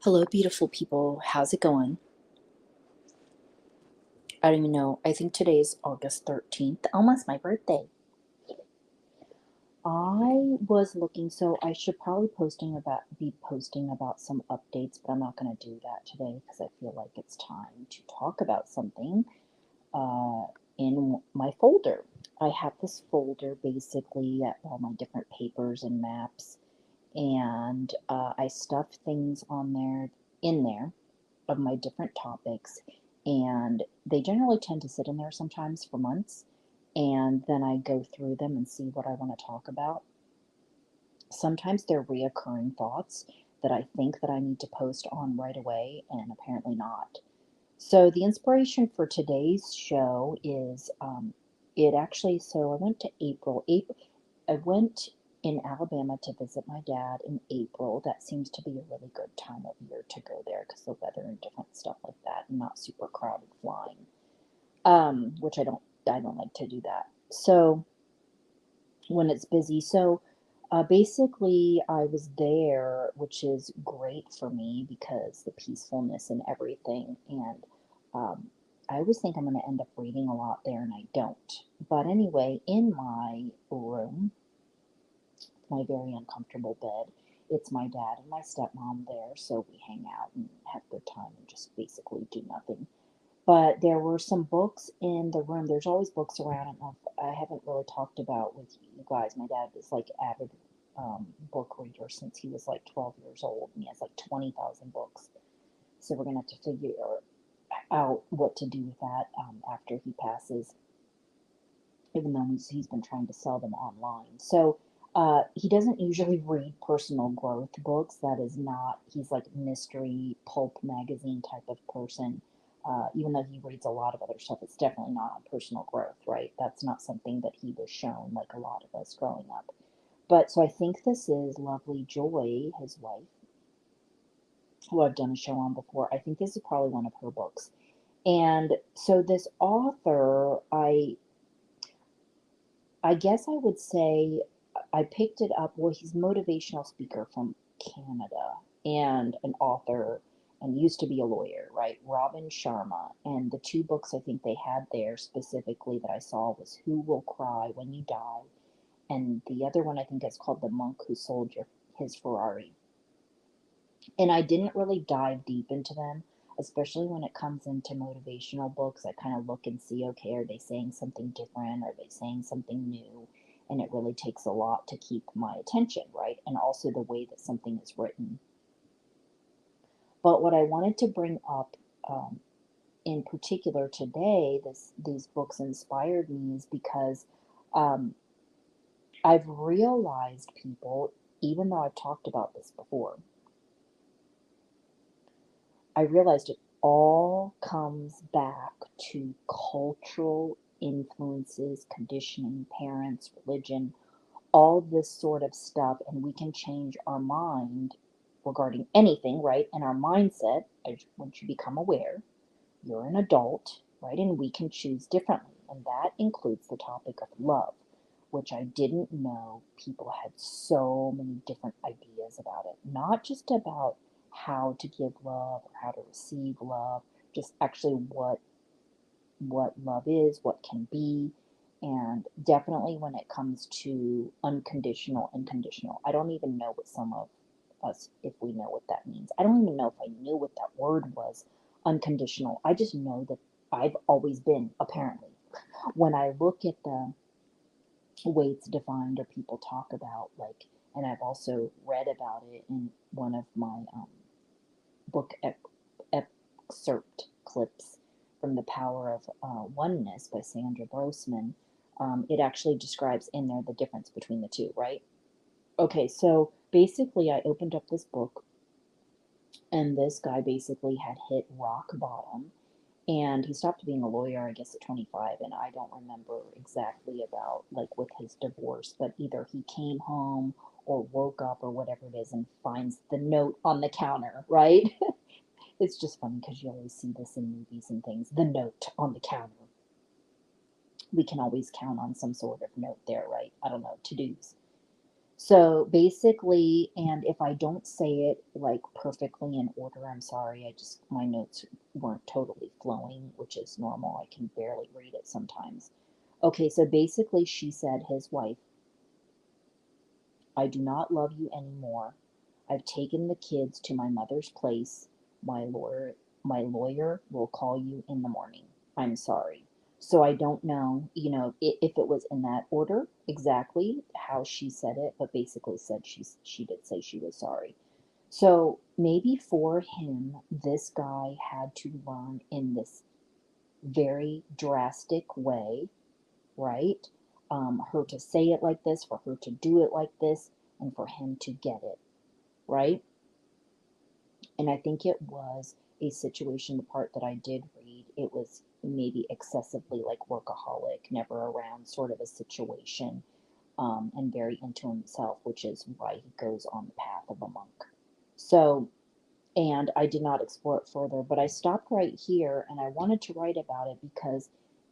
Hello, beautiful people. How's it going? I don't even know. I think today is August 13th, almost my birthday. I was looking, so I should probably be posting about some updates, but I'm not going to do that today because I feel like it's time to talk about something uh, in my folder. I have this folder basically at all my different papers and maps, and I stuff things on there in there of my different topics, and they generally tend to sit in there sometimes for months, and then I go through them and see what I want to talk about. Sometimes they're reoccurring thoughts that I think that I need to post on right away, and apparently not. So the inspiration for today's show is it actually. So I went to April. I went in Alabama to visit my dad in April. That seems to be a really good time of year to go there because the weather and different stuff like that, and not super crowded flying. Which I don't like to do that. So when it's busy, basically I was there, which is great for me because the peacefulness and everything. And um, I always think I'm going to end up reading a lot there, and I don't. But anyway, in my room, my very uncomfortable bed. It's my dad and my stepmom there, so we hang out and have a good time and just basically do nothing. But there were some books in the room. There's always books around. I haven't really talked about with you guys. My dad is like avid book reader since he was like 12 years old, and he has like 20,000 books. So we're gonna have to figure out what to do with that after he passes, even though he's been trying to sell them online. So he doesn't usually read personal growth books. That is not, he's like mystery pulp magazine type of person. Even though he reads a lot of other stuff, it's definitely not on personal growth, right? That's not something that he was shown like a lot of us growing up. But so I think this is Lovely Joy, his wife, who I've done a show on before. I think this is probably one of her books. And so this author, I guess I would say I picked it up. Well, he's a motivational speaker from Canada and an author and used to be a lawyer, right? Robin Sharma. And the two books I think they had there specifically that I saw was Who Will Cry When You Die? And the other one I think is called The Monk Who Sold His Ferrari. And I didn't really dive deep into them, especially when it comes into motivational books. I kind of look and see, okay, are they saying something different? Are they saying something new? And it really takes a lot to keep my attention, right? And also the way that something is written. But what I wanted to bring up in particular today, these books inspired me, is because um, I've realized, people, even though I've talked about this before, I realized it all comes back to cultural influences, conditioning, parents, religion, all this sort of stuff. And we can change our mind regarding anything, right? And our mindset, once you become aware, you're an adult, right? And we can choose differently. And that includes the topic of love, which I didn't know people had so many different ideas about it. Not just about how to give love or how to receive love, just actually what love is, what can be, and definitely when it comes to unconditional and conditional. I don't even know what some of us, if we know what that means. I don't even know if I knew what that word was, unconditional. I just know that I've always been, apparently. When I look at the way it's defined or people talk about, like, and I've also read about it in one of my book excerpt clips from The Power of Oneness by Sandra Grossman. It actually describes in there the difference between the two, right? Okay, so basically, I opened up this book, and this guy basically had hit rock bottom, and he stopped being a lawyer, I guess, at 25. And I don't remember exactly about like with his divorce, but either he came home or woke up or whatever it is and finds the note on the counter, right? It's just funny because you always see this in movies and things, the note on the counter. We can always count on some sort of note there, right? I don't know, to dos. So basically, and if I don't say it like perfectly in order, I'm sorry. My notes weren't totally flowing, which is normal. I can barely read it sometimes. Okay, so basically, she said, his wife, I do not love you anymore. I've taken the kids to my mother's place. My lawyer, my lawyer will call you in the morning. I'm sorry. So I don't know, if it was in that order exactly how she said it, but basically said she did say she was sorry. So maybe for him, this guy had to learn in this very drastic way, right? Her to say it like this, for her to do it like this, and for him to get it, right? And I think it was a situation, the part that I did read, it was maybe excessively like workaholic, never around sort of a situation, and very into himself, which is why he goes on the path of a monk. So, and I did not explore it further, but I stopped right here and I wanted to write about it because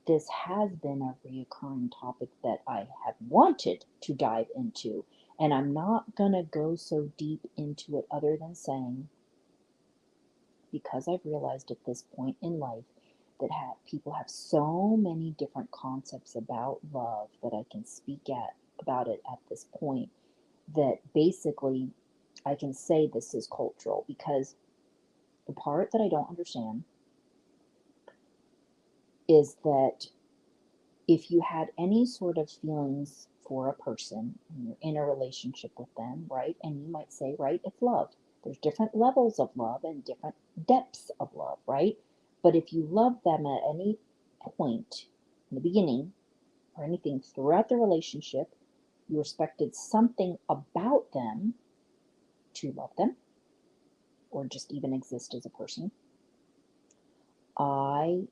this has been a reoccurring topic that I have wanted to dive into. And I'm not going to go so deep into it other than saying, because I've realized at this point in life that people have so many different concepts about love that I can speak about it at this point, that basically I can say this is cultural, because the part that I don't understand is that if you had any sort of feelings for a person and you're in a relationship with them, right? And you might say, right, it's love. There's different levels of love and different depths of love, right? But if you love them at any point in the beginning or anything throughout the relationship, you respected something about them to love them or just even exist as a person. I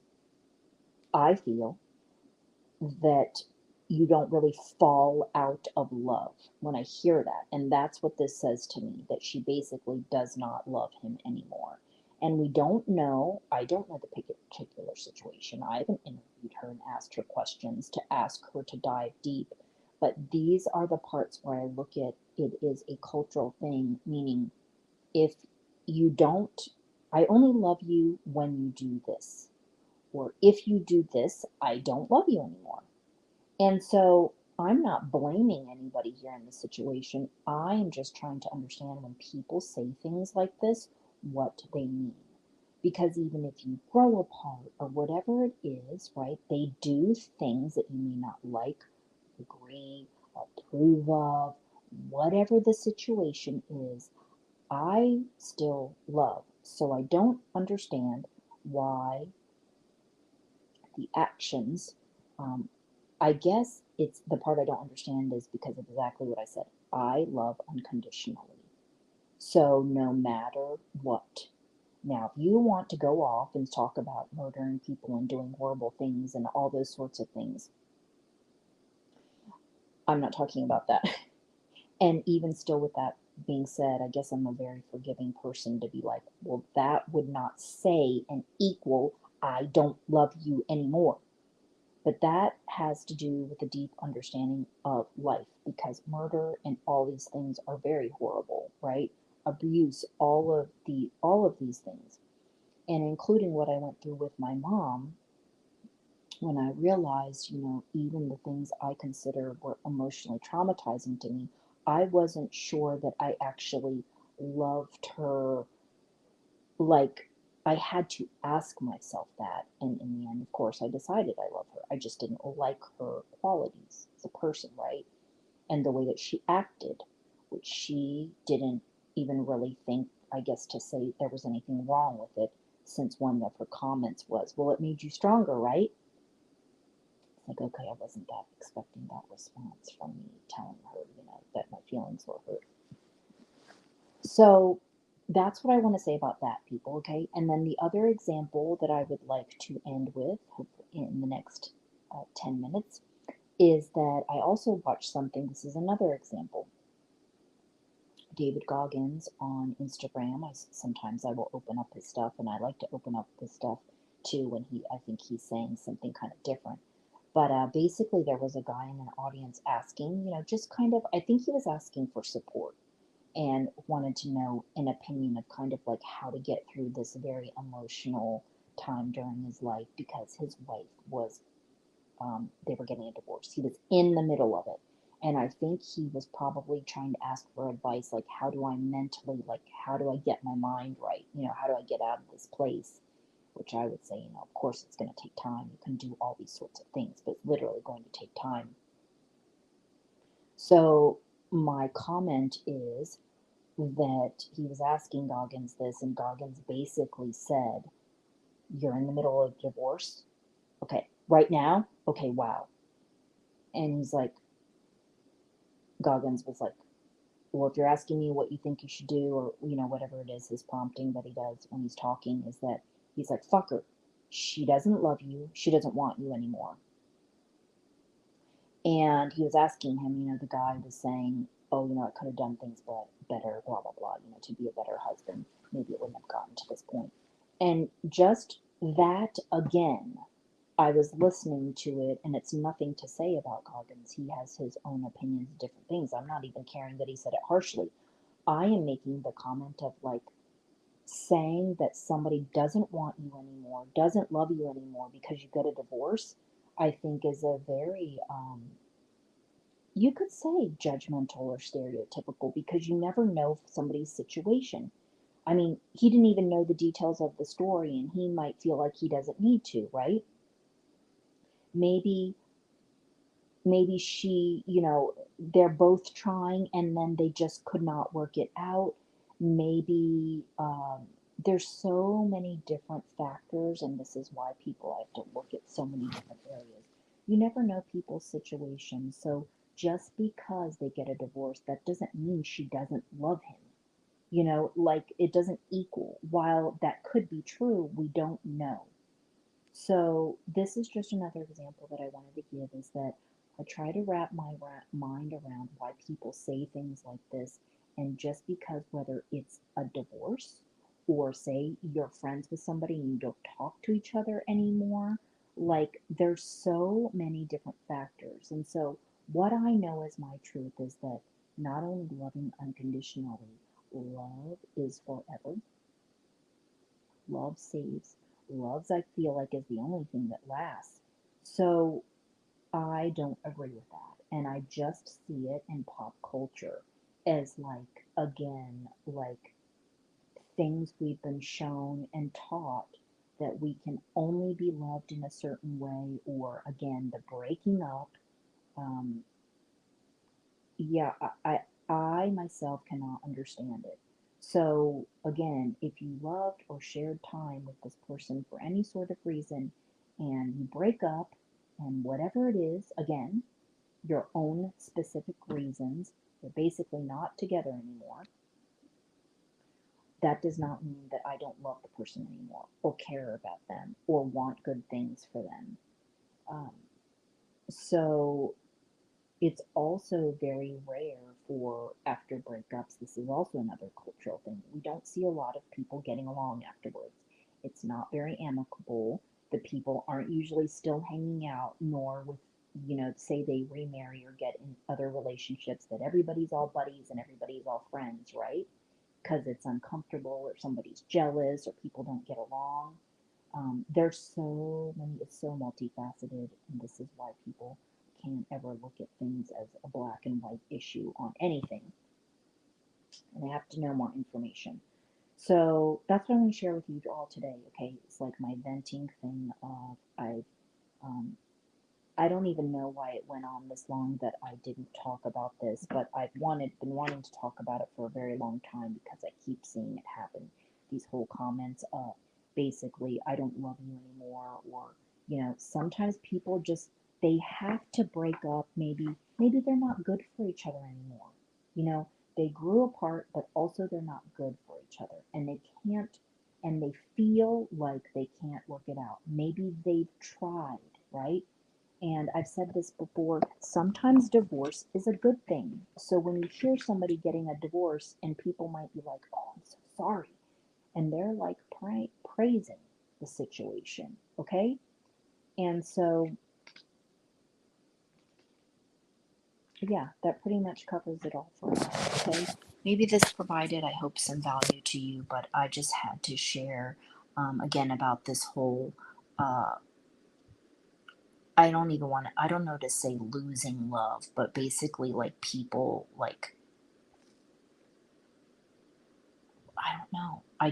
I feel that you don't really fall out of love when I hear that. And that's what this says to me, that she basically does not love him anymore. And we don't know, I don't know the particular situation. I haven't interviewed her and asked her questions to ask her to dive deep. But these are the parts where I look at it is a cultural thing, meaning if you don't, I only love you when you do this. Or if you do this, I don't love you anymore. And so I'm not blaming anybody here in this situation. I am just trying to understand when people say things like this, what they mean. Because even if you grow apart or whatever it is, right, they do things that you may not like, agree, approve of, whatever the situation is, I still love. So I don't understand why the actions, um, I guess it's the part I don't understand is because of exactly what I said. I love unconditionally. So no matter what. Now, if you want to go off and talk about murdering people and doing horrible things and all those sorts of things, I'm not talking about that. And even still, with that being said, I guess I'm a very forgiving person to be like, well, that would not say and equal, I don't love you anymore. But that has to do with a deep understanding of life, because murder and all these things are very horrible, right? Abuse, all of these things. And including what I went through with my mom, when I realized, even the things I consider were emotionally traumatizing to me, I wasn't sure that I actually loved her. Like, I had to ask myself that, and in the end, of course, I decided I love her. I just didn't like her qualities as a person, right? And the way that she acted, which she didn't even really think, I guess, to say there was anything wrong with it, since one of her comments was, well, it made you stronger, right? It's like, okay, I wasn't that expecting that response from me telling her, that my feelings were hurt. So that's what I want to say about that, people, okay? And then the other example that I would like to end with, hopefully in the next 10 minutes, is that I also watched something. This is another example. David Goggins on Instagram. Sometimes I will open up his stuff, and I like to open up his stuff too when I think he's saying something kind of different. But basically, there was a guy in an audience asking, just kind of, I think he was asking for support and wanted to know an opinion of kind of like how to get through this very emotional time during his life because his wife was, they were getting a divorce. He was in the middle of it. And I think he was probably trying to ask for advice like, how do I mentally, like, how do I get my mind right? How do I get out of this place? Which I would say, of course it's going to take time. You can do all these sorts of things, but it's literally going to take time. So my comment is that he was asking Goggins this, and Goggins basically said, you're in the middle of divorce? Okay, right now? Okay, wow. And he's like, Goggins was like, well, if you're asking me what you think you should do, or, whatever it is, his prompting that he does when he's talking is that he's like, fuck her. She doesn't love you. She doesn't want you anymore. And he was asking him, the guy was saying, oh, I could have done things better, blah, blah, blah, to be a better husband. Maybe it wouldn't have gotten to this point. And just that again, I was listening to it, and it's nothing to say about Goggins. He has his own opinions, different things. I'm not even caring that he said it harshly. I am making the comment of like saying that somebody doesn't want you anymore, doesn't love you anymore because you got a divorce, I think is a very, you could say judgmental or stereotypical because you never know somebody's situation. I mean, he didn't even know the details of the story and he might feel like he doesn't need to, right? Maybe she, they're both trying and then they just could not work it out. Maybe there's so many different factors, and this is why people have to look at so many different areas. You never know people's situations. So just because they get a divorce, that doesn't mean she doesn't love him. Like it doesn't equal. While that could be true, we don't know. So this is just another example that I wanted to give is that I try to wrap my mind around why people say things like this. And just because whether it's a divorce or say you're friends with somebody and you don't talk to each other anymore, like there's so many different factors. And so what I know as my truth is that not only loving unconditionally, love is forever. Love saves. Love's, I feel like, is the only thing that lasts. So I don't agree with that. And I just see it in pop culture as, like, again, like things we've been shown and taught that we can only be loved in a certain way, or again, the breaking up. Um, yeah, I myself cannot understand it. So again, if you loved or shared time with this person for any sort of reason and you break up and whatever it is, again, your own specific reasons, you're basically not together anymore, that does not mean that I don't love the person anymore or care about them or want good things for them. Um, so it's also very rare for after breakups. This is also another cultural thing. We don't see a lot of people getting along afterwards. It's not very amicable. The people aren't usually still hanging out, nor with, say they remarry or get in other relationships that everybody's all buddies and everybody's all friends, right? Because it's uncomfortable or somebody's jealous or people don't get along. There's so many, it's so multifaceted, and this is why people can't ever look at things as a black and white issue on anything, and they have to know more information. So that's what I'm going to share with you all today. Okay, it's like my venting thing of um, I don't even know why it went on this long that I didn't talk about this, but been wanting to talk about it for a very long time because I keep seeing it happen. These whole comments, basically, I don't love you anymore, or sometimes people just they have to break up. Maybe they're not good for each other anymore. You know, they grew apart, but also they're not good for each other, and they can't, and they feel like they can't work it out. Maybe they've tried, right? And I've said this before, sometimes divorce is a good thing. So when you hear somebody getting a divorce and people might be like, oh, I'm so sorry. And they're like praising the situation. Okay. And so yeah, that pretty much covers it all for now. Okay. Maybe this provided, I hope, some value to you, but I just had to share again about this whole. Uh, I don't even want to. I don't know to say losing love, but basically like people like I don't know. I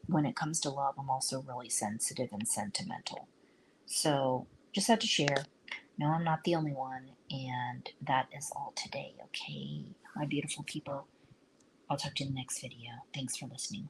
when it comes to love, I'm also really sensitive and sentimental. So just had to share. No, I'm not the only one, and that is all today. Okay, my beautiful people. I'll talk to you in the next video. Thanks for listening.